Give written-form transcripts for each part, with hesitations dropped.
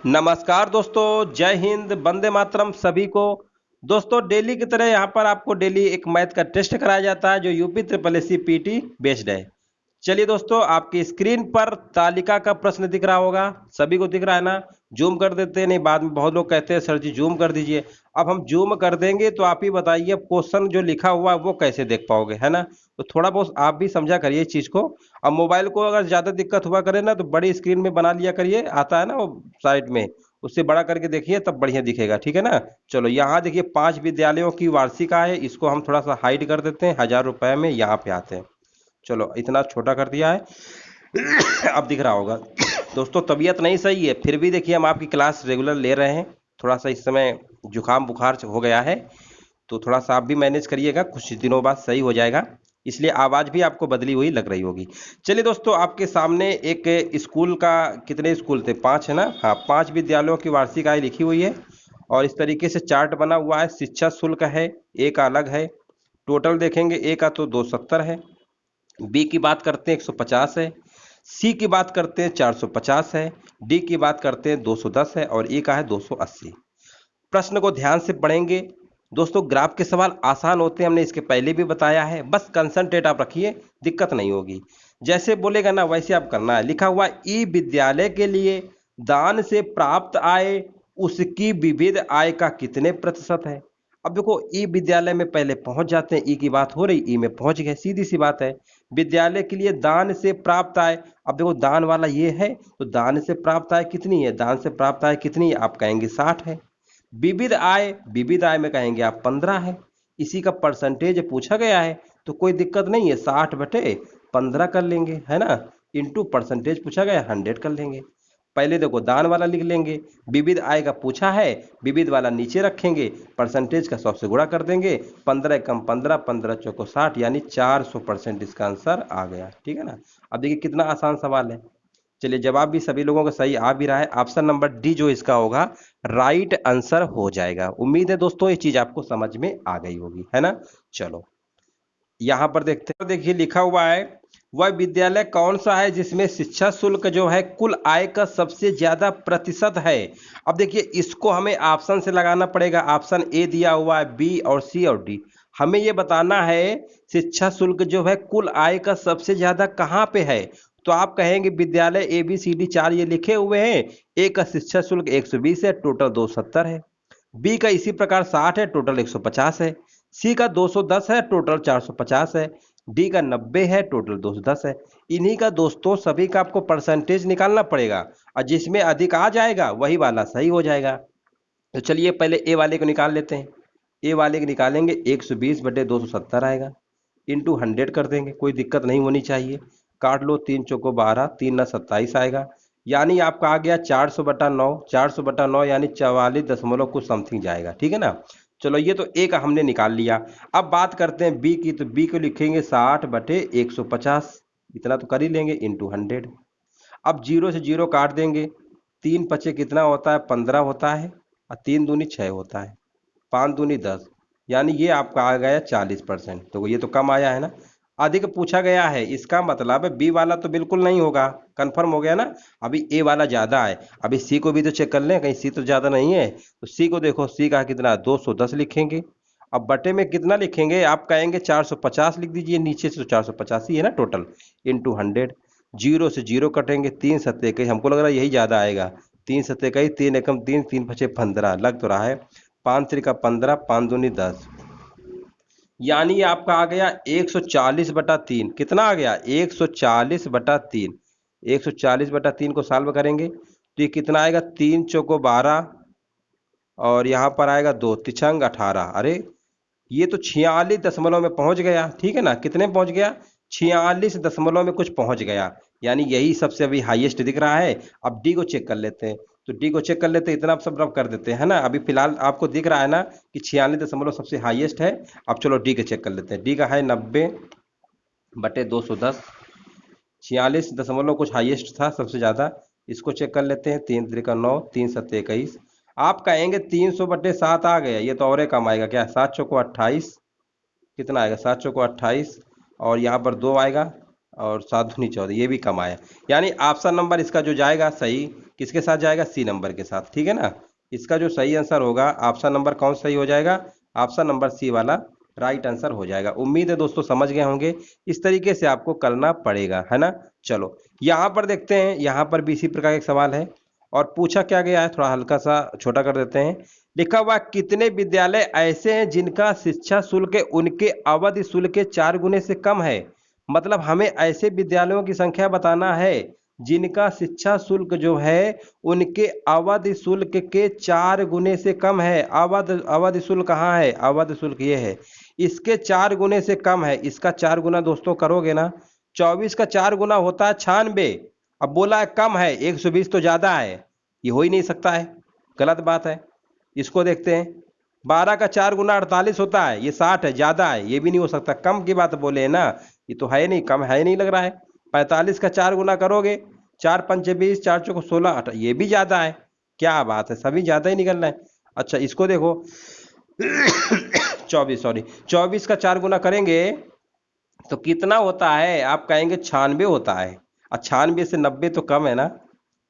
नमस्कार दोस्तों, जय हिंद, वंदे मातरम सभी को। दोस्तों डेली की तरह यहाँ पर आपको डेली एक मैथ का टेस्ट कराया जाता है जो UP triple S C PT based है। चलिए दोस्तों, आपकी स्क्रीन पर तालिका का प्रश्न दिख रहा होगा, सभी को दिख रहा है ना। जूम कर देते हैं, नहीं बाद में बहुत लोग कहते हैं सर जी जूम कर दीजिए। अब हम जूम कर देंगे तो आप ही बताइए क्वेश्चन जो लिखा हुआ है वो कैसे देख पाओगे, है ना। तो थोड़ा बहुत आप भी समझा करिए इस चीज को। अब मोबाइल को अगर ज्यादा दिक्कत हुआ करे ना तो बड़ी स्क्रीन में बना लिया करिए, आता है ना वो साइड में, उससे बड़ा करके देखिए तब बढ़िया दिखेगा, ठीक है ना। चलो यहाँ देखिए 5 विद्यालयों की वार्षिक आय है, इसको हम थोड़ा सा हाइड कर देते हैं, 1000 रुपए में यहाँ पे आते हैं। चलो इतना छोटा कर दिया है। अब दिख रहा होगा। दोस्तों तबीयत नहीं सही है, फिर भी देखिए हम आपकी क्लास रेगुलर ले रहे हैं। थोड़ा सा इस समय जुकाम बुखार हो गया है, तो थोड़ा सा आप भी मैनेज करिएगा, कुछ दिनों बाद सही हो जाएगा। इसलिए आवाज भी आपको बदली हुई लग रही होगी। चलिए दोस्तों, आपके सामने एक स्कूल का, कितने स्कूल थे, 5 है ना, हाँ 5 विद्यालयों की वार्षिक आय लिखी हुई है। और इस तरीके से चार्ट बना हुआ है। शिक्षा शुल्क है, ए का अलग है। टोटल देखेंगे, ए का तो 270 है, बी की बात करते हैं 150 है, सी की बात करते हैं 450 है, डी की बात करते हैं 210 है और ई का है 280। प्रश्न को ध्यान से पढ़ेंगे। दोस्तों ग्राफ के सवाल आसान होते हैं, हमने इसके पहले भी बताया है, बस कंसंट्रेट आप रखिए, दिक्कत नहीं होगी। जैसे बोलेगा ना वैसे आप करना है। लिखा हुआ ई विद्यालय के लिए दान से प्राप्त आय उसकी विविध आय का कितने प्रतिशत है। अब देखो ई विद्यालय में पहले पहुंच जाते हैं, ई की बात हो रही, ई में पहुंच गए, सीधी सी बात है। विद्यालय के लिए दान से प्राप्त आय, अब देखो दान वाला ये है, तो दान से प्राप्त आय कितनी है, दान से प्राप्त आय कितनी है, आप कहेंगे 60 है। विविध आय, विविध आय में कहेंगे आप 15 है। इसी का परसेंटेज पूछा गया है, तो कोई दिक्कत नहीं है, 60/15 कर लेंगे, है ना। इंटू परसेंटेज पूछा गया, 100 कर लेंगे। पहले देखो दान वाला लिख लेंगे, विविध आय का पूछा है, विविध वाला नीचे रखेंगे, परसेंटेज का 100 से गुणा कर देंगे। 15 कम 15, 15 चौको 60, यानी 400% इसका आंसर आ गया, ठीक है ना। अब देखिए कितना आसान सवाल है। चलिए जवाब भी सभी लोगों का सही आ भी रहा है। ऑप्शन नंबर डी जो इसका होगा राइट आंसर हो जाएगा। उम्मीद है दोस्तों ये चीज आपको समझ में आ गई होगी, है ना। चलो यहां पर देखते हैं, देखिए लिखा हुआ है वह विद्यालय कौन सा है जिसमें शिक्षा शुल्क जो है कुल आय का सबसे ज्यादा प्रतिशत है। अब देखिए इसको हमें ऑप्शन से लगाना पड़ेगा। ऑप्शन ए दिया हुआ है, बी और सी और डी। हमें ये बताना है शिक्षा शुल्क जो है कुल आय का सबसे ज्यादा कहाँ पे है। तो आप कहेंगे विद्यालय ए बी सी डी 4 ये लिखे हुए हैं। ए का शिक्षा शुल्क 120 है, टोटल 270 है। बी का इसी प्रकार 60 है, टोटल 150 है। सी का 210 है, टोटल 450 है। डी का 90 है, टोटल 210 है। इन्हीं का दोस्तों सभी का आपको परसेंटेज निकालना पड़ेगा, और जिसमें अधिक आ जाएगा वही वाला सही हो जाएगा। तो चलिए पहले ए वाले को निकाल लेते हैं। ए वाले को निकालेंगे, 120/270 आएगा, इंटू 100 कर देंगे, कोई दिक्कत नहीं होनी चाहिए। काट लो, 3 चौको 12, 3 ना 27 आएगा, यानी आपका आ गया 400/9। 400/9 यानी 44 दशमलव कुछ समथिंग जाएगा, ठीक है ना। चलो ये तो ए का हमने निकाल लिया। अब बात करते हैं बी की, तो बी को लिखेंगे 60/150, इतना तो कर ही लेंगे, इंटू 100। अब जीरो से जीरो काट देंगे, 3 पचे कितना होता है, 15 होता है, और 3 दूनी 6 होता है, 5 दूनी 10, यानी ये आपका आ गया 40%। तो ये तो कम आया है ना, अधिक पूछा गया है, इसका मतलब है बी वाला तो बिल्कुल नहीं होगा, कंफर्म हो गया ना। अभी ए वाला ज्यादा है, अभी सी को भी तो चेक कर लें, कहीं सी तो ज्यादा नहीं है। तो सी को देखो, सी का कितना 210 लिखेंगे। अब बटे में कितना लिखेंगे, आप कहेंगे 450 लिख दीजिए, नीचे से तो 485 है ना टोटल, इंटू 100। जीरो से जीरो कटेंगे, 3 सत्ते 21, हमको लग रहा है यही ज्यादा आएगा। 3 सत्ते 21, 3 एकम 3, 3 पचे 15 लग तो रहा है। 5 3 का 15, 5 दूनी 10, यानी ये आपका आ गया 140/3। कितना आ गया, 140/3। 140/3 को सॉल्व करेंगे तो ये कितना आएगा, 3 चौको 12, और यहाँ पर आएगा 2 तिछंग 18। अरे ये तो 46 दशमलव में पहुंच गया, ठीक है ना। कितने में पहुंच गया, 46 दशमलव में कुछ पहुंच गया, यानी यही सबसे अभी हाईएस्ट दिख रहा है। अब डी को चेक कर लेते हैं, तो डी को चेक कर लेते हैं, इतना आप सब रब कर देते हैं ना। अभी फिलहाल आपको दिख रहा है ना कि 46 दशमलव सबसे हाईएस्ट है। अब चलो डी के चेक कर लेते हैं, डी का है 90/210। 46 दशमलव कुछ हाईएस्ट था सबसे ज्यादा, इसको चेक कर लेते हैं। 3 3 का 9, 3 सत्ते 21। आप कहेंगे 300/7 आ गया, ये तो और कम आएगा क्या, 7 चौको 28, कितना आएगा, 7 चौको 28, और यहाँ पर 2 आएगा, और 7 दूनी 14, ये भी कम आया। यानी ऑप्शन नंबर इसका जो जाएगा सही, किसके साथ जाएगा? सी नंबर के साथ, ठीक है ना। इसका जो सही आंसर होगा ऑप्शन नंबर कौन सही हो जाएगा? ऑप्शन नंबर सी वाला राइट आंसर हो जाएगा। उम्मीद है दोस्तों समझ गए होंगे, इस तरीके से आपको करना पड़ेगा, है ना। चलो यहाँ पर देखते हैं, यहाँ पर भी इसी प्रकार एक सवाल है और पूछा क्या गया है, थोड़ा हल्का सा छोटा कर देते हैं। लिखा हुआ कितने विद्यालय ऐसे हैं जिनका शिक्षा शुल्क उनके अवधि शुल्क के 4 गुने से कम है। मतलब हमें ऐसे विद्यालयों की संख्या बताना है जिनका शिक्षा शुल्क जो है उनके अवधि शुल्क के 4 गुने से कम है। अवधि शुल्क कहाँ है? अवधि शुल्क ये है, इसके 4 गुने से कम है। इसका 4 गुना दोस्तों करोगे ना, 24 का 4 गुना होता है 96। अब बोला है कम है, 120 तो ज्यादा है, ये हो ही नहीं सकता है, गलत बात है। इसको देखते हैं, 12 का 4 गुना 48 होता है, ये 60 है, ज्यादा है, ये भी नहीं हो सकता। कम की बात बोले है ना, ये तो है नहीं, कम है नहीं लग रहा है। 45 का 4 गुना करोगे, 4 पंचे 20, 4 चौको 16, ये भी ज्यादा है। क्या बात है, सभी ज्यादा ही निकल रहे हैं। अच्छा इसको देखो 24 का 4 गुना करेंगे तो कितना होता है? आप कहेंगे 96 होता है। 96 से 90 तो कम है ना,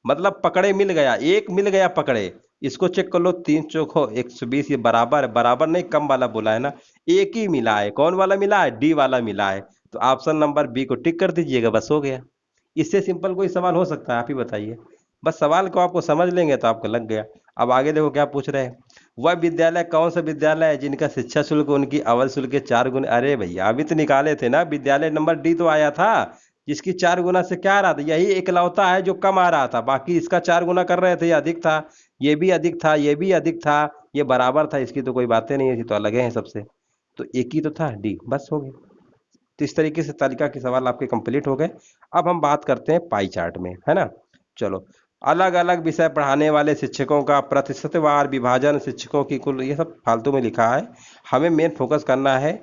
मतलब पकड़े मिल गया, एक मिल गया पकड़े। इसको चेक कर लो, 3 चौको 120, ये बराबर बराबर नहीं, कम वाला बोला है ना, एक ही मिला है। कौन वाला मिला है? डी वाला मिला है। तो ऑप्शन नंबर बी को टिक कर दीजिएगा, बस हो गया। इससे सिंपल कोई सवाल हो सकता है? आप ही बताइए। बस सवाल को आपको समझ लेंगे तो आपको लग गया। अब आगे देखो क्या पूछ रहे हैं, वह विद्यालय कौन सा विद्यालय है जिनका शिक्षा शुल्क उनकी अवधि शुल्क के 4 गुने। अरे भैया अभी तो निकाले थे ना, विद्यालय नंबर डी तो आया था जिसकी 4 गुना से क्या आ रहा था, यही इकलौता है जो कम आ रहा था, बाकी इसका 4 गुना कर रहे थे, ये अधिक था, ये भी अधिक था, ये भी अधिक था, ये बराबर था, इसकी तो कोई बातें नहीं है, तो अलग हैं सबसे। तो एक ही तो था, डी, बस हो गया। तो इस तरीके से तालिका के सवाल आपके कंप्लीट हो गए। अब हम बात करते हैं पाई चार्ट में, है ना। चलो, अलग अलग विषय पढ़ाने वाले शिक्षकों का प्रतिशतवार विभाजन, शिक्षकों की कुल, ये सब फालतू में लिखा है। हमें मेन फोकस करना है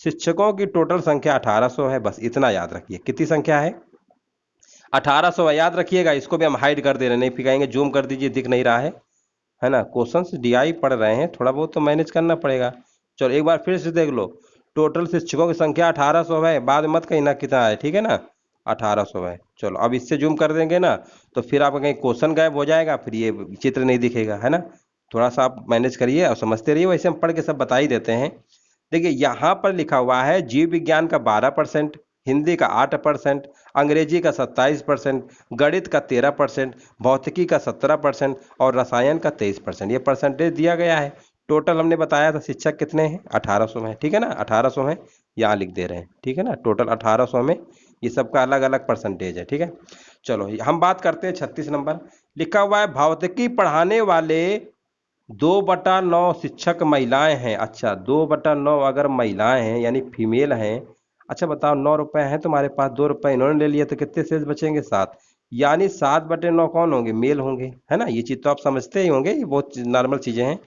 शिक्षकों की टोटल संख्या 1800 है, बस इतना याद रखिए। कितनी संख्या है? 1800 याद रखिएगा। इसको भी हम हाइड कर दे रहे हैं, नहीं फिकाएंगे, जूम कर दीजिए, दिख नहीं रहा है ना। क्वेश्चंस डीआई पढ़ रहे हैं, थोड़ा बहुत तो मैनेज करना पड़ेगा। चलो एक बार फिर से देख लो, टोटल शिक्षकों की संख्या 1800 है, बाद में मत कहना कितना है, ठीक है ना, 1800 है। चलो अब इससे जूम कर देंगे ना तो फिर आपका कहीं क्वेश्चन गायब हो जाएगा, फिर ये चित्र नहीं दिखेगा, है ना। थोड़ा सा आप मैनेज करिए और समझते रहिए, वैसे हम पढ़ के सब बता ही देते हैं। देखिए यहाँ पर लिखा हुआ है जीव विज्ञान का 12%, हिंदी का 8%, अंग्रेजी का 27%, गणित का 13%, भौतिकी का 17% और रसायन का 23%। ये परसेंटेज दिया गया है। टोटल हमने बताया था शिक्षक कितने हैं? 1800 में, ठीक है ना, 1800 में यहाँ लिख दे रहे हैं, ठीक है ना। टोटल 1800 में ये सबका अलग अलग परसेंटेज है, ठीक है। चलो हम बात करते हैं 36 नंबर। लिखा हुआ है भौतिकी पढ़ाने वाले 2/9 शिक्षक महिलाएं हैं। अच्छा 2/9 अगर महिलाएं हैं यानी फीमेल हैं। अच्छा बताओ, 9 रुपए हैं तुम्हारे पास, 2 रुपए इन्होंने ले लिए तो कितने शेष बचेंगे? 7, यानी 7/9 कौन होंगे? मेल होंगे, है ना। ये चीज तो आप समझते ही होंगे, ये बहुत नॉर्मल चीजें हैं।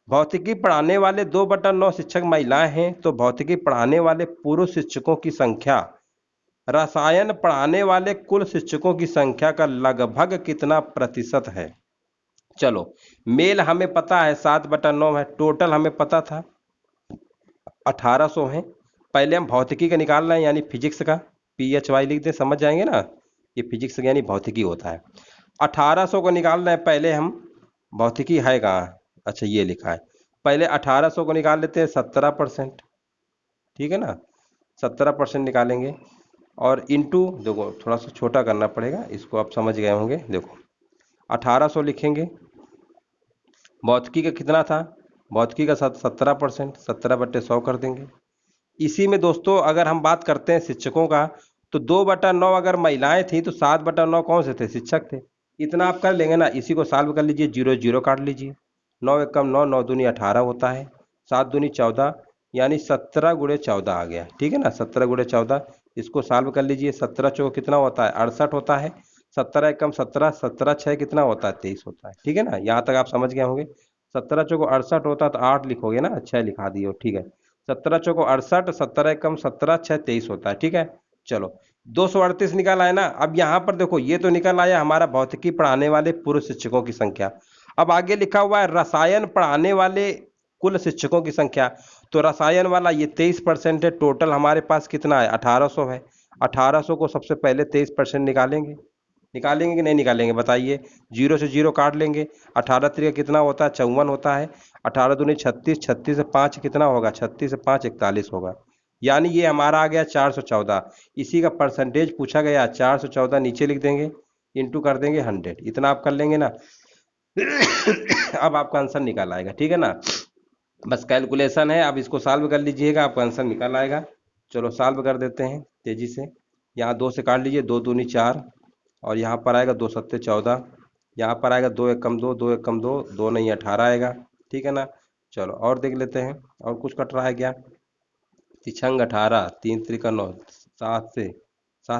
भौतिकी पढ़ाने वाले 2/9 शिक्षक महिलाएं हैं, तो भौतिकी पढ़ाने वाले पुरुष शिक्षकों की संख्या रसायन पढ़ाने वाले कुल शिक्षकों की संख्या का लगभग कितना प्रतिशत है? चलो मेल हमें पता है 7/9 है, टोटल हमें पता था 1800 है। पहले हम भौतिकी का निकाल रहे हैं यानी फिजिक्स का, PHY लिख दे, समझ जाएंगे ना, ये फिजिक्स यानी भौतिकी होता है। 1800 को निकाल रहे हैं पहले हम, भौतिकी है कहाँ? अच्छा ये लिखा है, पहले 1800 को निकाल लेते हैं 17%, ठीक है ना, 17% निकालेंगे और इंटू, देखो थोड़ा सा छोटा करना पड़ेगा, इसको आप समझ गए होंगे। देखो 1800 लिखेंगे, भौतिकी का कितना था? भौतिकी का 17%, 17/100 कर देंगे। इसी में दोस्तों अगर हम बात करते हैं शिक्षकों का, तो 2/9 अगर महिलाएं थी तो 7/9 कौन से थे? शिक्षक थे। इतना आप कर लेंगे ना, इसी को सॉल्व कर लीजिए, 0 0 काट लीजिए, 9 एकम 9, 9 दूनी 18 होता है, 7 दूनी 14, यानी 17 गुणे 14 आ गया, ठीक है ना, 17 गुणे 14। इसको सॉल्व कर लीजिए, 17 चौक कितना होता है? 68 होता है, 17 एकम 17, 17 6 कितना होता है? 23 होता है, ठीक है ना। यहाँ तक आप समझ गए होंगे। 17 चौको 68 होता है तो 8 लिखोगे ना, 6 लिखा दिए, ठीक है। 17 चौको 68, 17 एकम 17, 6 23 होता है, ठीक है। चलो 238 निकल आया ना। अब यहाँ पर देखो, ये तो निकल आया हमारा भौतिकी पढ़ाने वाले पूर्व शिक्षकों की संख्या। अब आगे लिखा हुआ है रसायन पढ़ाने वाले कुल शिक्षकों की संख्या, तो रसायन वाला ये 23% है। टोटल हमारे पास कितना है? 1800 है। 1800 को सबसे पहले 23% निकालेंगे, निकालेंगे कि नहीं निकालेंगे बताइए। जीरो से जीरो काट लेंगे। 18 तरीका कितना होता है, 54 होता है। 18 दूनी 36, 36 से 5 कितना होगा, 36 से 5 41 होगा। यानी ये हमारा आ गया 414। इसी का परसेंटेज पूछा गया, 414 नीचे लिख देंगे, इंटू कर देंगे 100। इतना आप कर लेंगे ना। अब आपका आंसर निकाल आएगा, ठीक है ना। बस कैलकुलेशन है, अब इसको सॉल्व कर लीजिएगा, आपका आंसर निकल आएगा। चलो सॉल्व कर देते हैं तेजी से। यहाँ 2 से काट लीजिए, 2 दूनी 4, और यहाँ पर आएगा 2 सत्ते 14। यहाँ पर आएगा 2 एक कम 2, 2 एक कम 2, 2 नहीं 18 आएगा, ठीक है ना। चलो और देख लेते हैं, और कुछ कट रहा है क्या। तिछंग 18, 3 त्रिका 9, 7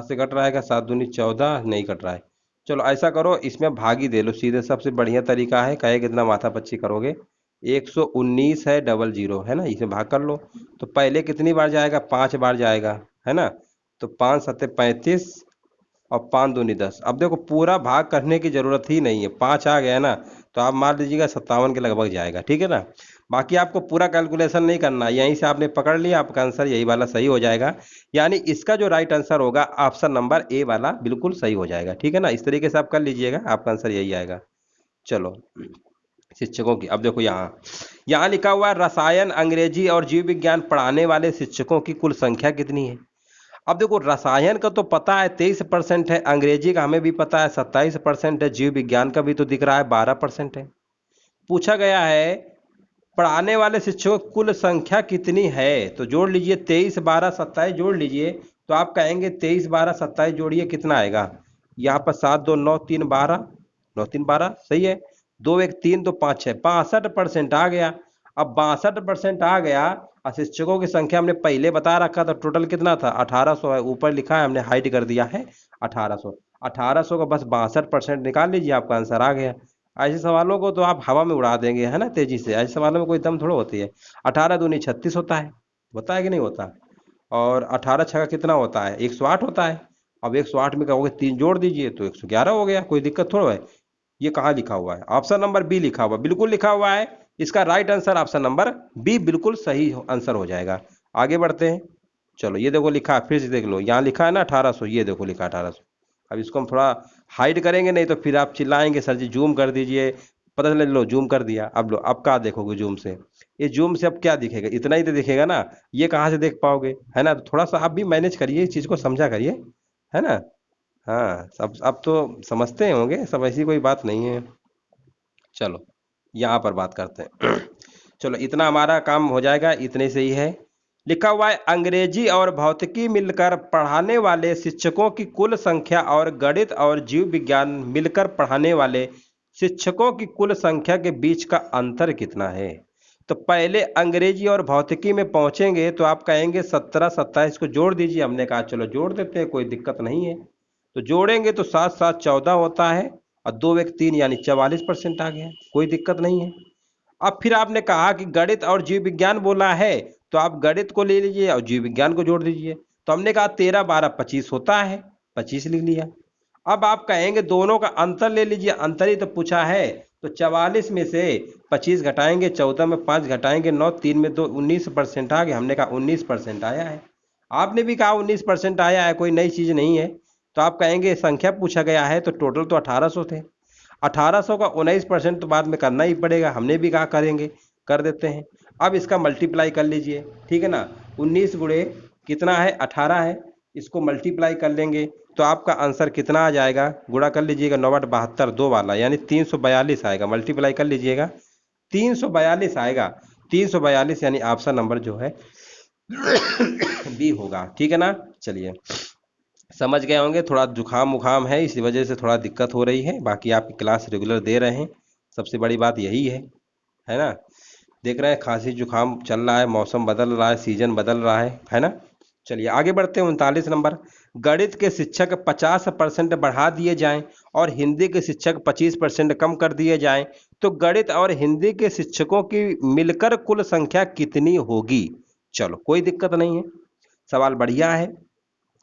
से कट रहा है क्या, 7 दूनी 14, नहीं कट रहा है। चलो ऐसा करो, इसमें भागी दे लो सीधे, सबसे बढ़िया तरीका है, कहे कितना माथा पच्ची करोगे। 119 है, डबल जीरो है ना, इसे भाग कर लो। तो पहले कितनी बार जाएगा, 5 बार जाएगा, है ना। तो 5 सत्ते 35, और 5 दूनी 10। अब देखो पूरा भाग करने की जरूरत ही नहीं है, 5 आ गया ना, तो आप मान लीजिएगा 57 के लगभग जाएगा, ठीक है ना। बाकी आपको पूरा कैलकुलेशन नहीं करना, यहीं से आपने पकड़ लिया, आपका आंसर यही वाला सही हो जाएगा। यानी इसका जो राइट आंसर होगा, ऑप्शन नंबर ए वाला बिल्कुल सही हो जाएगा, ठीक है ना। इस तरीके से आप कर लीजिएगा, आपका आंसर यही आएगा। चलो शिक्षकों की, अब देखो यहाँ यहाँ लिखा हुआ है, रसायन, अंग्रेजी और जीव विज्ञान पढ़ाने वाले शिक्षकों की कुल संख्या कितनी है। अब देखो रसायन का तो पता है 23% है, अंग्रेजी का हमें भी पता है 27% है, जीव विज्ञान का भी तो दिख रहा है 12% है। पूछा गया है पढ़ाने वाले शिक्षकों की कुल संख्या कितनी है, तो जोड़ लीजिए 23 12 27 जोड़ लीजिए। तो आप कहेंगे 23 12 27 जोड़िए, कितना आएगा। यहाँ पर 7 2 9 3 12, 9 3 12 सही है। 2 1 3 2 5 6, 62% आ गया। अब 62% आ गया, और शिक्षकों की संख्या हमने पहले बता रखा था, टोटल कितना था 1800 है, ऊपर लिखा है हमने हाइड कर दिया है 1800। 1800 का बस 62% निकाल लीजिए, आपका आंसर आ गया। ऐसे सवालों को तो आप हवा में उड़ा देंगे, है ना, तेजी से। ऐसे सवालों में कोई दम थोड़ा होती है। 18 दूनी 36 होता है कि नहीं होता। और 18 छका कितना होता है, 108 होता है। अब 108 में कहोगे 3 जोड़ दीजिए तो 111 हो गया, कोई दिक्कत थोड़ा है। ये कहाँ लिखा हुआ है, ऑप्शन नंबर बी लिखा हुआ, बिल्कुल लिखा हुआ है। इसका right answer option number B बिल्कुल सही आंसर हो जाएगा। आगे बढ़ते हैं। चलो ये देखो लिखा है, फिर से देख लो, यहाँ लिखा है ना 1800, ये देखो लिखा है 1800। अब इसको हम थोड़ा हाइड करेंगे, नहीं तो फिर आप चिल्लाएंगे सर जी जूम कर दीजिए। पता चले, लो जूम कर दिया। अब लो, अब क्या देखोगे जूम से, ये जूम से अब क्या दिखेगा, इतना ही तो दिखेगा ना। ये कहाँ से देख पाओगे, है ना। तो थोड़ा सा आप भी मैनेज करिए, इस चीज़ को समझा करिए, है ना। हाँ सब अब तो समझते होंगे सब, ऐसी कोई बात नहीं है। चलो यहाँ पर बात करते हैं। चलो इतना हमारा काम हो जाएगा, इतने से ही है। लिखा हुआ है अंग्रेजी और भौतिकी मिलकर पढ़ाने वाले शिक्षकों की कुल संख्या और गणित और जीव विज्ञान मिलकर पढ़ाने वाले शिक्षकों की कुल संख्या के बीच का अंतर कितना है। तो पहले अंग्रेजी और भौतिकी में पहुंचेंगे, तो आप कहेंगे 17 27 को जोड़ दीजिए। हमने कहा चलो जोड़ देते हैं, कोई दिक्कत नहीं है। तो जोड़ेंगे तो 7 7 14 होता है, और 2 1 3 यानी 44% आ गया, कोई दिक्कत नहीं है। अब फिर आपने कहा कि गणित और जीव विज्ञान बोला है, तो आप गणित को ले लीजिए और जीव विज्ञान को जोड़ दीजिए। तो हमने कहा 13 12 25 होता है, 25 लिख लिया। अब आप कहेंगे दोनों का अंतर ले लीजिए, अंतर ही तो पूछा है। तो 44 में से 25 घटाएंगे, 14 में 5 घटाएंगे 9, 3 में 2, 19% आ गया। हमने कहा 19% आया है, आपने भी कहा 19% आया है, कोई नई चीज़ नहीं है। तो आप कहेंगे संख्या पूछा गया है, तो टोटल तो 1800 थे। 1800 का 19% तो बाद में करना ही पड़ेगा, हमने भी कहा करेंगे, कर देते हैं। अब इसका मल्टीप्लाई कर लीजिए, ठीक है ना। 19 गुणे कितना है 18 है, इसको मल्टीप्लाई कर लेंगे तो आपका आंसर कितना आ जाएगा, गुणा कर लीजिएगा 9 8 72 2 वाला, यानी 342 आएगा। मल्टीप्लाई कर लीजिएगा, 342 आएगा। 342 यानी ऑप्शन नंबर जो है बी होगा, ठीक है ना। चलिए समझ गए होंगे, थोड़ा जुकाम उखाम है इसी वजह से थोड़ा दिक्कत हो रही है, बाकी आपकी क्लास रेगुलर दे रहे हैं, सबसे बड़ी बात यही है ना। देख रहे हैं खांसी जुकाम चल रहा है, मौसम बदल रहा है, सीजन बदल रहा है ना। चलिए आगे बढ़ते हैं। 39 नंबर, गणित के शिक्षक 50% बढ़ा दिए जाएं और हिंदी के शिक्षक 25% कम कर दिए जाएं, तो गणित और हिंदी के शिक्षकों की मिलकर कुल संख्या कितनी होगी। चलो कोई दिक्कत नहीं है, सवाल बढ़िया है।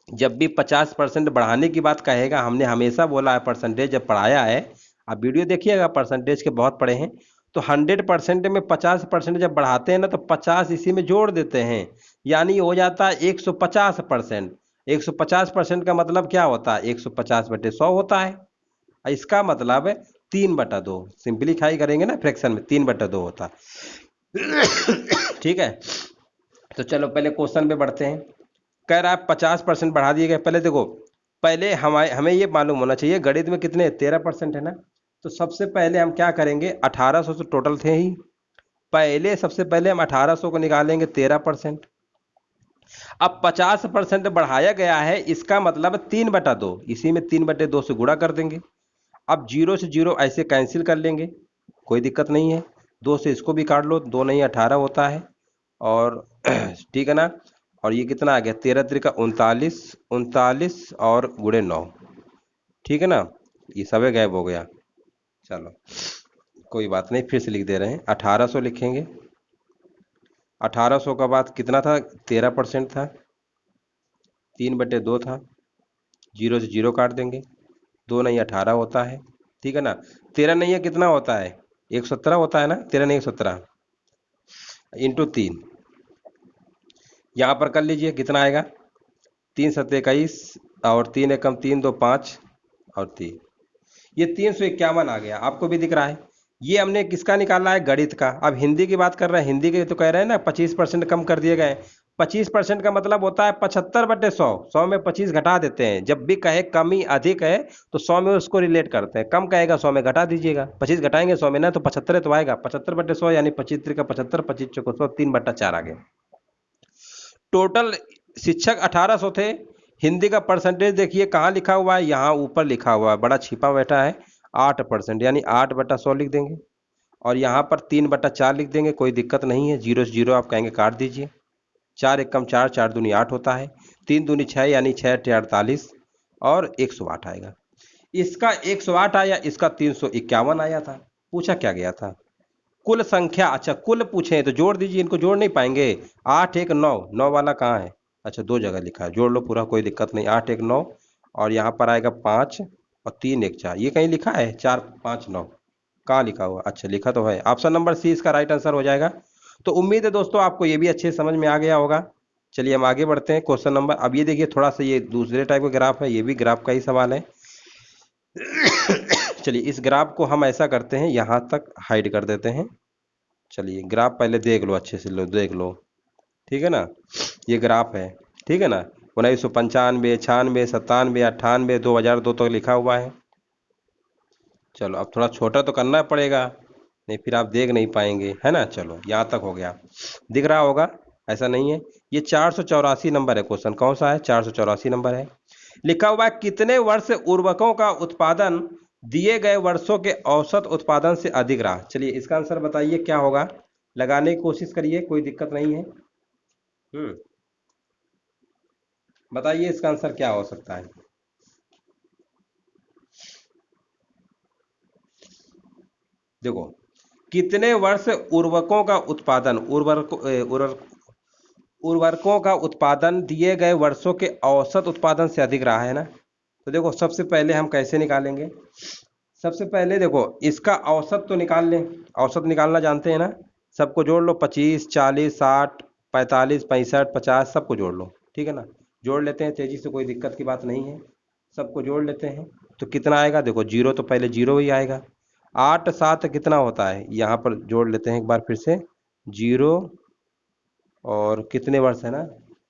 जब भी 50% बढ़ाने की बात कहेगा, हमने हमेशा बोला है परसेंटेज जब पढ़ाया है, आप वीडियो देखिएगा परसेंटेज के बहुत पढ़े हैं। तो 100% में 50% जब बढ़ाते हैं ना, तो 50 इसी में जोड़ देते हैं, यानी हो जाता है 150%। 150% का मतलब क्या होता है? 150/100 होता है। इसका मतलब है 3/2। सिंप्लीफाई करेंगे ना फ्रैक्शन में, 3/2 होता है। ठीक है, तो चलो पहले क्वेश्चन पे बढ़ते हैं। कह रहा है 50% बढ़ा दिए गए। पहले देखो, पहले हमें ये मालूम होना चाहिए गणित में कितने 13% है ना। तो सबसे पहले हम क्या करेंगे, 1800 तो टोटल थे ही, पहले सबसे पहले हम 1800 को निकालेंगे 13%। अब 50% बढ़ाया गया है, इसका मतलब 3/2, इसी में 3/2 से गुणा कर देंगे। अब जीरो से जीरो ऐसे कैंसिल कर लेंगे, कोई दिक्कत नहीं है। 2 से इसको भी काट लो, 2 नहीं 18 होता है। और ठीक है ना। और ये कितना आ गया, 13 त्रिका 39, 39 और गुणे 9। ठीक है ना, ये सब गायब हो गया। चलो कोई बात नहीं, फिर से लिख दे रहे हैं, 1800 लिखेंगे। 1800 का बाद कितना था, 13% था, 3/2 था। जीरो से जीरो काट देंगे, 2 नहीं 18 होता है। ठीक है ना, 13 नहीं है कितना होता है, 117 होता है ना, 13 नहीं 117 इंटू 3। यहाँ पर कर लीजिए कितना आएगा, 3×7=21 और 3 एकम 3 2 5 और 3, ये 351 आ गया। आपको भी दिख रहा है। ये हमने किसका निकाला है, गणित का। अब हिंदी की बात कर रहे हैं, हिंदी के तो कह रहे हैं ना 25% कम कर दिए गए। 25% का मतलब होता है 75/100। 100 में 25 घटा देते हैं। जब भी कहे कमी अधिक है तो 100 में उसको रिलेट करते हैं, कम कहेगा 100 में घटा दीजिएगा। 25 घटाएंगे 100 में ना तो 75 तो आएगा। 75/100 यानी 25 त्रिका 75, 25 चौको 100, 3/4 आ गए। टोटल शिक्षक 1800 थे। हिंदी का परसेंटेज देखिए कहाँ लिखा हुआ है, यहाँ ऊपर लिखा हुआ है, बड़ा छिपा बैठा है, 8%, यानी 8/100 लिख देंगे। और यहाँ पर 3/4 लिख देंगे, कोई दिक्कत नहीं है। जीरो से जीरो आप कहेंगे काट दीजिए। 4 एकम 4, 4 दूनी 8 होता है, 3 दूनी 6 यानी 6 8 48 और 108 आएगा। इसका 108 आया, इसका 351 आया था। पूछा क्या गया था, कुल संख्या। अच्छा कुल पूछे तो जोड़ दीजिए, इनको जोड़ नहीं पाएंगे। 8 1 9, 9 वाला कहाँ है, अच्छा 2 जगह लिखा है, जोड़ लो पूरा, कोई दिक्कत नहीं। 8 1 9 और यहाँ पर आएगा 5 और 3 1 4, ये कहीं लिखा है 4 5 9, कहाँ लिखा हुआ, अच्छा लिखा तो है। ऑप्शन नंबर सी इसका राइट आंसर हो जाएगा। तो उम्मीद है दोस्तों आपको ये भी अच्छे समझ में आ गया होगा। चलिए हम आगे बढ़ते हैं क्वेश्चन नंबर। अब ये देखिए थोड़ा सा ये दूसरे टाइप का ग्राफ है, ये भी ग्राफ का ही सवाल है। चलिए इस ग्राफ को हम ऐसा करते हैं, यहाँ तक हाइड कर देते हैं। चलिए ग्राफ पहले देख लो, अच्छे से लो देख लो, ठीक है ना। ये ग्राफ है, ठीक है ना, 1995 96 97 98 2002 तक लिखा हुआ है। चलो अब थोड़ा छोटा तो करना पड़ेगा, नहीं फिर आप देख नहीं पाएंगे, है ना। चलो यहाँ तक हो गया, दिख रहा होगा, ऐसा नहीं है। ये 484 नंबर है क्वेश्चन, कौन सा है, 484 नंबर है। लिखा हुआ है कितने वर्ष उर्वरकों का उत्पादन दिए गए वर्षों के औसत उत्पादन से अधिक रहा। चलिए इसका आंसर बताइए क्या होगा, लगाने की कोशिश करिए, कोई दिक्कत नहीं है। बताइए इसका आंसर क्या हो सकता है। देखो कितने वर्ष उर्वरकों का उत्पादन, उर्वरकों का उत्पादन दिए गए वर्षों के औसत उत्पादन से अधिक रहा है ना। तो देखो सबसे पहले हम कैसे निकालेंगे, सबसे पहले देखो इसका औसत तो निकाल लें। औसत निकालना जानते हैं ना, सबको जोड़ लो, 25 40 60 45 65 50 सबको जोड़ लो, ठीक है ना। जोड़ लेते हैं तेजी से, कोई दिक्कत की बात नहीं है, सबको जोड़ लेते हैं। तो कितना आएगा, देखो जीरो तो पहले जीरो ही आएगा। 8 7 कितना होता है, यहाँ पर जोड़ लेते हैं एक बार फिर से, जीरो और कितने वर्ष है ना,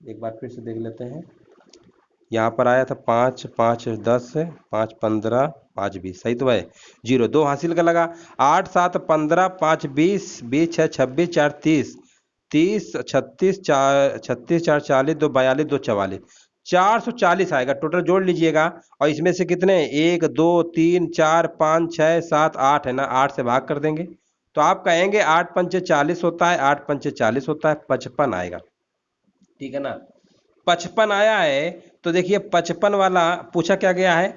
एक बार फिर से देख लेते हैं। यहाँ पर आया था 5 5 10 5 15 5 20, सही तो है। जीरो 2 हासिल का लगा, 8 7 15 5 20 20 6 26 4 30 30 36 4 36 4 40 2 42 2 44, 440 आएगा टोटल। जोड़ लीजिएगा, और इसमें से कितने 1 2 3 4 5 6 7 8 है ना, 8 से भाग कर देंगे तो आप कहेंगे 8 पंचे 40 होता है, 8 पंचे 40 होता है, 55 आएगा, ठीक है ना। 55 आया है। तो देखिए 55 वाला पूछा क्या गया है,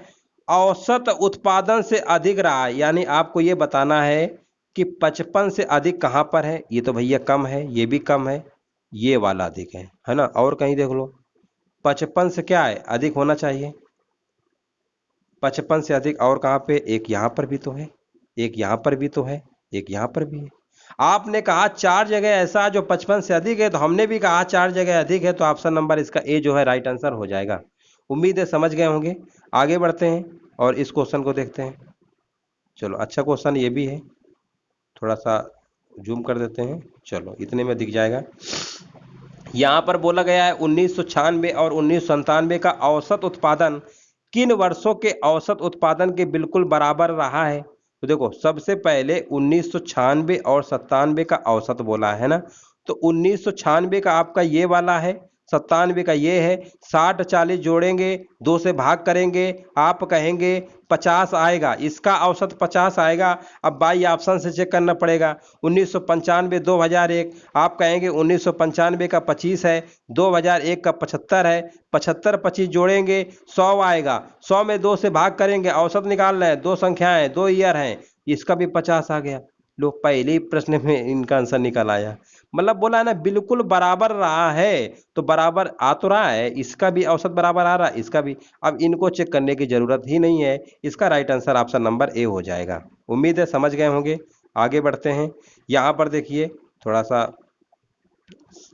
औसत उत्पादन से अधिक रहा है, यानी आपको ये बताना है कि 55 से अधिक कहाँ पर है। ये तो भैया कम है, ये भी कम है, ये वाला अधिक है ना। और कहीं देख लो, 55 से क्या है, अधिक होना चाहिए। 55 से अधिक और कहाँ पे, एक यहाँ पर भी तो है, एक यहाँ पर भी तो है, एक यहाँ पर भी है। आपने कहा 4 जगह ऐसा जो 55 से अधिक है, तो हमने भी कहा 4 जगह अधिक है, तो ऑप्शन नंबर इसका ए जो है राइट आंसर हो जाएगा। उम्मीद है समझ गए होंगे। आगे बढ़ते हैं और इस क्वेश्चन को देखते हैं। चलो अच्छा क्वेश्चन ये भी है, थोड़ा सा जूम कर देते हैं। चलो इतने में दिख जाएगा। यहाँ पर बोला गया है 1996 और 1997 का औसत उत्पादन किन वर्षों के औसत उत्पादन के बिल्कुल बराबर रहा है। तो देखो सबसे पहले 1996 और 97 का औसत बोला है ना, तो 1996 का आपका ये वाला है, 97 का ये है। 60 40 जोड़ेंगे, 2 से भाग करेंगे, आप कहेंगे 50 आएगा, इसका औसत 50 आएगा। अब बाई ऑप्शन से चेक करना पड़ेगा। 1995 2001, आप कहेंगे 1995 का 25 है, 2001 का 75 है। 75 25 जोड़ेंगे 100 आएगा, 100 में 2 से भाग करेंगे, औसत निकाल रहे हैं, 2 संख्याएं 2 ईयर हैं, इसका भी 50 आ गया। लोग पहले ही प्रश्न में इनका आंसर निकल आया। मतलब बोला है ना बिल्कुल बराबर रहा है, तो बराबर आ तो रहा है, इसका भी औसत बराबर आ रहा है, इसका भी। अब इनको चेक करने की जरूरत ही नहीं है, इसका right answer option number A हो जाएगा। उम्मीद है समझ गए होंगे। आगे बढ़ते हैं। यहाँ पर देखिए थोड़ा सा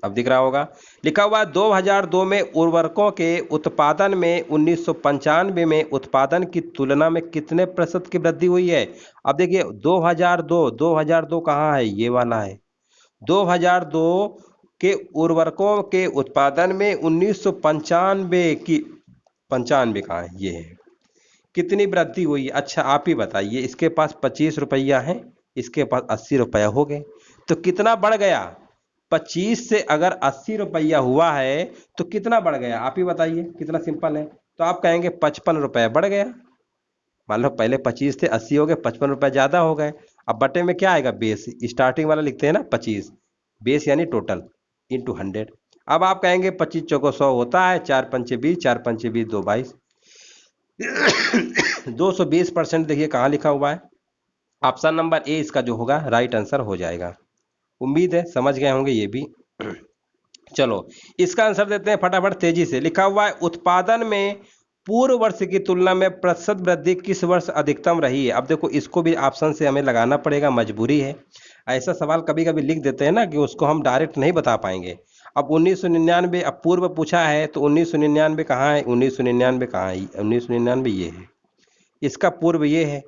अब दिख रहा होगा, लिखा हुआ 2002 में उर्वरकों के उत्पादन में 1995 में उत्पादन की तुलना में कितने प्रतिशत की वृद्धि हुई है। अब देखिए 2002 कहाँ है, ये वाला है। 2002 के उर्वरकों के उत्पादन में 1995 की, 95 कहाँ है, ये है, कितनी वृद्धि हुई। अच्छा आप ही बताइए, इसके पास 25 रुपया है, इसके पास 80 रुपया हो गए, तो कितना बढ़ गया। 25 से अगर 80 रुपया हुआ है तो कितना बढ़ गया, आप ही बताइए, कितना सिंपल है। तो आप कहेंगे 55 रुपया बढ़ गया। मान लो पहले 25 थे, 80 हो गए, 55 रुपया ज्यादा हो गए। अब बटे में क्या आएगा, बेस, स्टार्टिंग वाला लिखते हैं ना 25, बेस यानी टोटल इंटू 100। अब आप कहेंगे 25 चौको 100 होता है, 4 पंचे 20, 4 पंचे 20 2 22, 220%। देखिए कहाँ लिखा हुआ है, ऑप्शन नंबर ए इसका जो होगा राइट आंसर हो जाएगा। उम्मीद है समझ गए होंगे ये भी। चलो इसका आंसर देते हैं फटाफट तेजी से। लिखा हुआ है उत्पादन में पूर्व वर्ष की तुलना में प्रतिशत वृद्धि किस वर्ष अधिकतम रही है। अब देखो इसको भी ऑप्शन से हमें लगाना पड़ेगा, मजबूरी है। ऐसा सवाल कभी कभी लिख देते हैं ना कि उसको हम डायरेक्ट नहीं बता पाएंगे। अब 1999, अब पूर्व पूछा है तो 1999 कहाँ है, 1999 कहाँ है, 1999 ये है, इसका पूर्व ये है।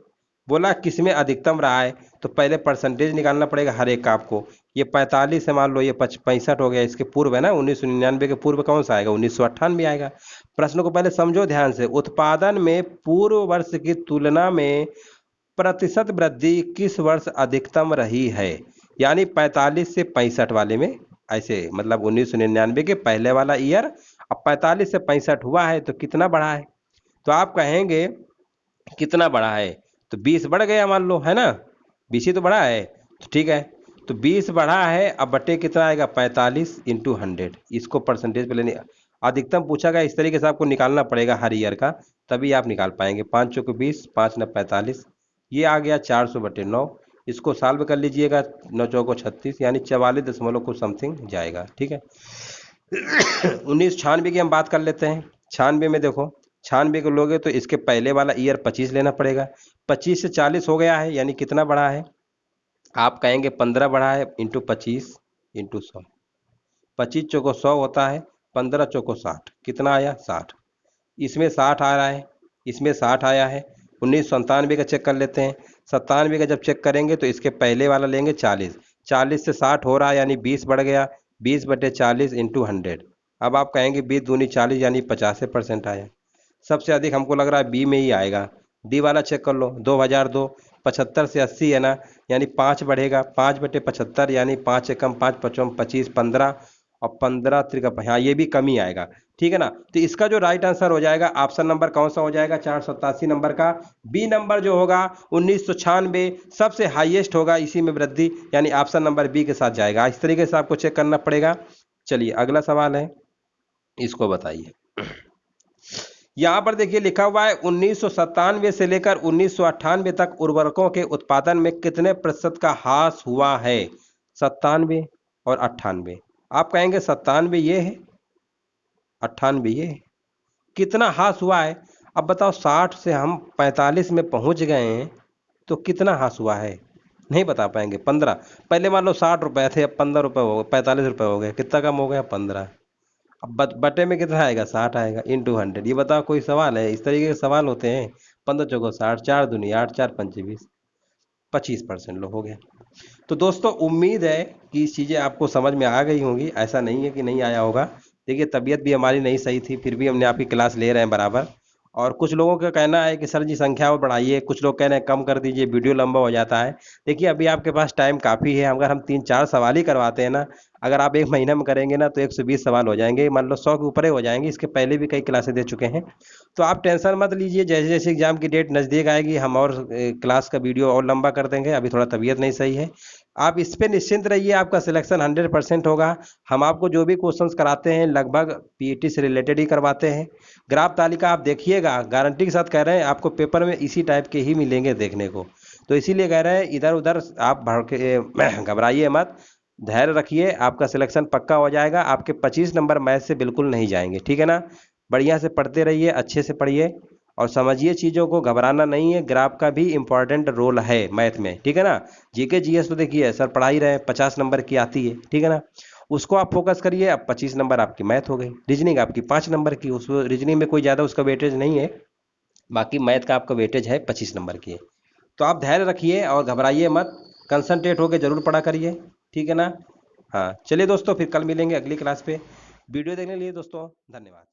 बोला किसमें अधिकतम रहा है, तो पहले परसेंटेज निकालना पड़ेगा हर एक का आपको। ये 45 है, मान लो ये 65 हो गया, इसके पूर्व है ना, 1999 के पूर्व कौन सा आएगा, 1998 आएगा। प्रश्न को पहले समझो ध्यान से। उत्पादन में पूर्व वर्ष की तुलना में प्रतिशत वृद्धि किस वर्ष अधिकतम रही है, यानी 45 से 65 वाले में, ऐसे मतलब 1999 के पहले वाला ईयर, अब 45 से 65 हुआ है तो कितना बढ़ा है। तो आप कहेंगे कितना बढ़ा है, तो 20 बढ़ गया मान लो, है ना, 20 ही तो बढ़ा है, तो ठीक है। तो 20 बढ़ा है, अब बटे कितना आएगा, 45 इंटू 100, इसको परसेंटेज पहले नहीं, अधिकतम पूछा गया, इस तरीके से आपको निकालना पड़ेगा हर ईयर का, तभी आप निकाल पाएंगे। 5 चौको 20, 5 9 45, ये आ गया 400/9। इसको सॉल्व कर लीजिएगा, 9 चौको 36, यानी 44 कुछ समथिंग जाएगा, ठीक है। 1996 की हम बात कर लेते हैं। 96 में देखो, 96 को लोगे तो इसके पहले वाला ईयर 25 लेना पड़ेगा। 25 से 40 हो गया है, यानी कितना बढ़ा है, आप कहेंगे 15 बढ़ा है, इंटू 25 इंटू 100। 25 चौको 100 होता है, 15 चौको 60, कितना आया 60। इसमें 60 आ रहा है, इसमें 60 आया है। 1997 का चेक कर लेते हैं। 97 का जब चेक करेंगे तो इसके पहले वाला लेंगे 40, 40 से 60 हो रहा है, यानी 20 बढ़ गया, 20/40 इंटू 100। अब आप कहेंगे 20 दूनी 40, यानी 50% आया। सबसे अधिक हमको लग रहा है बी में ही आएगा। डी वाला चेक कर लो, 2002, 75 से 80 है ना, यानी 5 बढ़ेगा, 5/75, यानी 5 एकम 5 पचम 25, 15 और 15 त्रिका, हाँ ये भी कम ही आएगा, ठीक है ना। तो इसका जो राइट आंसर हो जाएगा, ऑप्शन नंबर कौन सा हो जाएगा, 487 नंबर का बी नंबर जो होगा 1996 सबसे हाईएस्ट होगा, इसी में वृद्धि, यानी ऑप्शन नंबर बी के साथ जाएगा। इस तरीके से आपको चेक करना पड़ेगा। चलिए अगला सवाल है, इसको बताइए। यहाँ पर देखिए लिखा हुआ है 1997 से लेकर 1998 तक उर्वरकों के उत्पादन में कितने प्रतिशत का ह्रास हुआ है। 97 और 98, आप कहेंगे 97 ये है, 98 ये है, कितना ह्रास हुआ है। अब बताओ 60 से हम 45 में पहुंच गए हैं, तो कितना ह्रास हुआ है, नहीं बता पाएंगे। 15, पहले मान लो 60 रुपए थे, अब 15 रुपए हो गए, 45 रुपए हो गए, कितना कम हो गया, 15। अब बटे में कितना आएगा, 60 आएगा, इंटू 100। ये बताओ कोई सवाल है? इस तरीके के सवाल होते हैं। 15 चौको 60, 4 दूनी 8, 4 पंचे 20, 25% लो, हो गया। तो दोस्तों उम्मीद है कि चीज़ें आपको समझ में आ गई होंगी, ऐसा नहीं है कि नहीं आया होगा। देखिए तबीयत भी हमारी नहीं सही थी, फिर भी हमने आपकी क्लास ले रहे हैं बराबर। और कुछ लोगों का कहना है कि सर जी संख्या और बढ़ाइए, कुछ लोग कह रहे हैं कम कर दीजिए, वीडियो लंबा हो जाता है। देखिए अभी आपके पास टाइम काफ़ी है, अगर हम 3-4 सवाल ही करवाते हैं ना, अगर आप एक महीने में करेंगे ना तो 120 सवाल हो जाएंगे, मान लो 100 के ऊपर ही हो जाएंगे। इसके पहले भी कई क्लासें दे चुके हैं। तो आप टेंशन मत लीजिए, जैसे जैसे एग्जाम की डेट नज़दीक आएगी हम और क्लास का वीडियो और लंबा कर देंगे। अभी थोड़ा तबीयत नहीं सही है, आप इस पे निश्चिंत रहिए, आपका सिलेक्शन 100% होगा। हम आपको जो भी क्वेश्चंस कराते हैं लगभग पीईटी से रिलेटेड ही करवाते हैं। ग्राफ तालिका आप देखिएगा, गारंटी के साथ कह रहे हैं आपको पेपर में इसी टाइप के ही मिलेंगे देखने को। तो इसीलिए कह रहे हैं इधर उधर आप भड़के घबराइए मत, धैर्य रखिए, आपका सिलेक्शन पक्का हो जाएगा। आपके 25 नंबर मैथ से बिल्कुल नहीं जाएंगे, ठीक है ना। बढ़िया से पढ़ते रहिए, अच्छे से पढ़िए और समझिए चीज़ों को, घबराना नहीं है। ग्राफ का भी इम्पोर्टेंट रोल है मैथ में, ठीक है ना। जीके जीएस तो देखिए सर पढ़ा ही रहे, 50 नंबर की आती है, ठीक है ना। उसको आप फोकस करिए। अब 25 नंबर आपकी मैथ हो गई, रीजनिंग आपकी 5 नंबर की, उस रीजनिंग में कोई ज़्यादा उसका वेटेज नहीं है, बाकी मैथ का आपका वेटेज है 25 नंबर की है। तो आप धैर्य रखिए और घबराइए मत, कंसंट्रेट होकर जरूर पढ़ा करिए, ठीक है ना। हाँ चलिए दोस्तों, फिर कल मिलेंगे अगली क्लास पे। वीडियो देखने के लिए दोस्तों धन्यवाद।